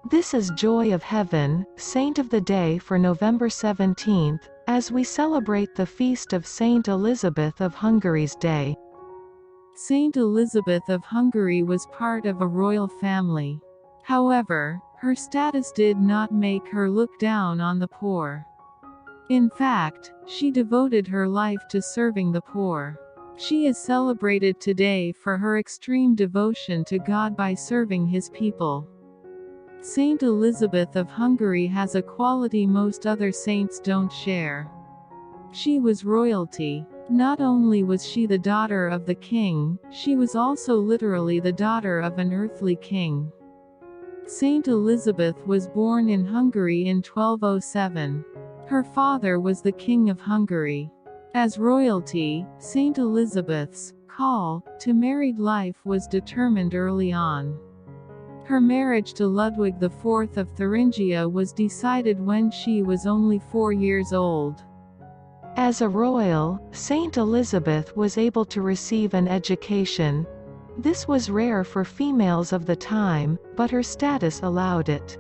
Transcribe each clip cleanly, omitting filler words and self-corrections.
This is Joy of Heaven, Saint of the Day for November 17th, as we celebrate the feast of Saint Elizabeth of Hungary's Day. Saint Elizabeth of Hungary was part of a royal family. However, her status did not make her look down on the poor. In fact, she devoted her life to serving the poor. She is celebrated today for her extreme devotion to God by serving His people. Saint Elizabeth of Hungary has a quality most other saints don't share. She was royalty. Not only was she the daughter of the king, she was also literally the daughter of an earthly king. Saint Elizabeth was born in Hungary in 1207. Her father was the King of Hungary. As royalty, Saint Elizabeth's call to married life was determined early on. Her marriage to Ludwig IV of Thuringia was decided when she was only 4 years old. As a royal, Saint Elizabeth was able to receive an education. This was rare for females of the time, but her status allowed it.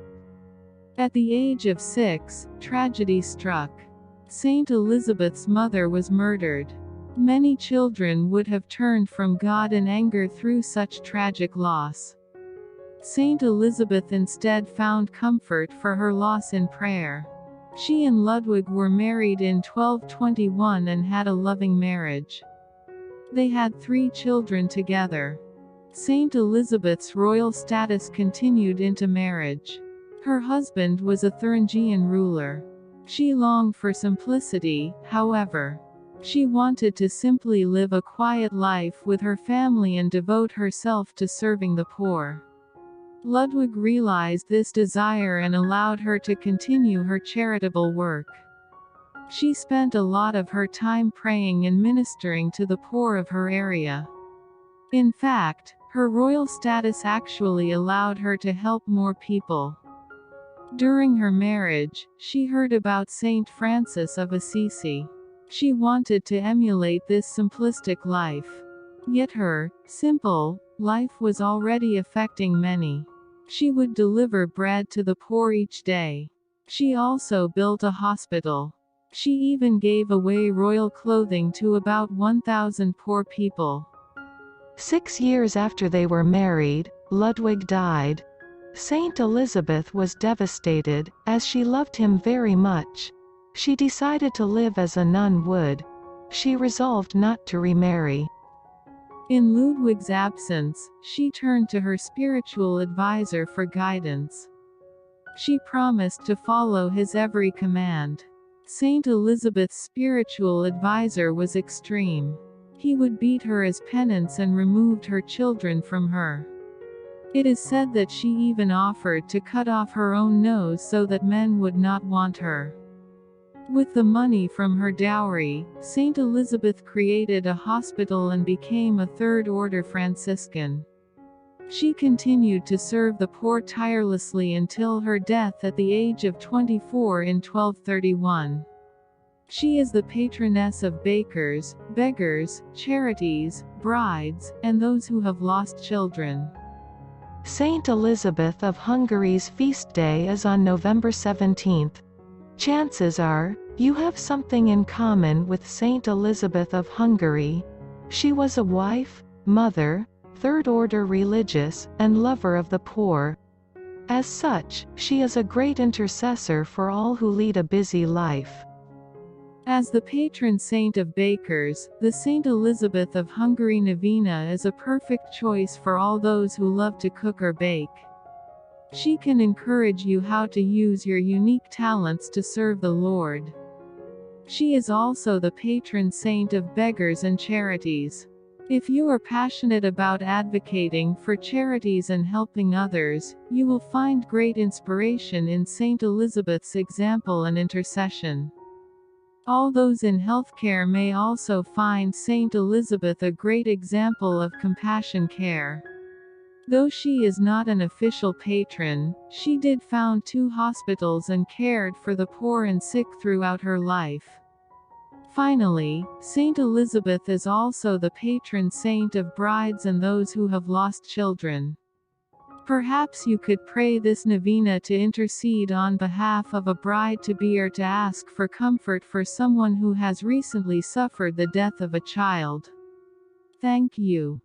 At the age of 6, tragedy struck. Saint Elizabeth's mother was murdered. Many children would have turned from God in anger through such tragic loss. Saint Elizabeth instead found comfort for her loss in prayer. She and Ludwig were married in 1221 and had a loving marriage. They had 3 children together. Saint Elizabeth's royal status continued into marriage. Her husband was a Thuringian ruler. She longed for simplicity, however. She wanted to simply live a quiet life with her family and devote herself to serving the poor. Ludwig realized this desire and allowed her to continue her charitable work. She spent a lot of her time praying and ministering to the poor of her area. In fact, her royal status actually allowed her to help more people. During her marriage, she heard about Saint Francis of Assisi. She wanted to emulate this simplistic life. Yet her simple life was already affecting many. She would deliver bread to the poor each day. She also built a hospital. She even gave away royal clothing to about 1,000 poor people. 6 years after they were married, Ludwig died. Saint Elizabeth was devastated, as she loved him very much. She decided to live as a nun would. She resolved not to remarry. In Ludwig's absence, she turned to her spiritual advisor for guidance. She promised to follow his every command. Saint Elizabeth's spiritual advisor was extreme. He would beat her as penance and removed her children from her. It is said that she even offered to cut off her own nose so that men would not want her. With the money from her dowry, Saint Elizabeth created a hospital and became a third-order Franciscan. She continued to serve the poor tirelessly until her death at the age of 24 in 1231. She is the patroness of bakers, beggars, charities, brides, and those who have lost children. Saint Elizabeth of Hungary's feast day is on November 17th. Chances are, you have something in common with Saint Elizabeth of Hungary. She was a wife, mother, third-order religious, and lover of the poor. As such, she is a great intercessor for all who lead a busy life. As the patron saint of bakers, the Saint Elizabeth of Hungary novena is a perfect choice for all those who love to cook or bake. She can encourage you how to use your unique talents to serve the Lord. She is also the patron saint of beggars and charities. If you are passionate about advocating for charities and helping others, you will find great inspiration in Saint Elizabeth's example and intercession. All those in healthcare may also find Saint Elizabeth a great example of compassion care. Though she is not an official patron, she did found 2 hospitals and cared for the poor and sick throughout her life. Finally, Saint Elizabeth is also the patron saint of brides and those who have lost children. Perhaps you could pray this novena to intercede on behalf of a bride-to-be or to ask for comfort for someone who has recently suffered the death of a child. Thank you.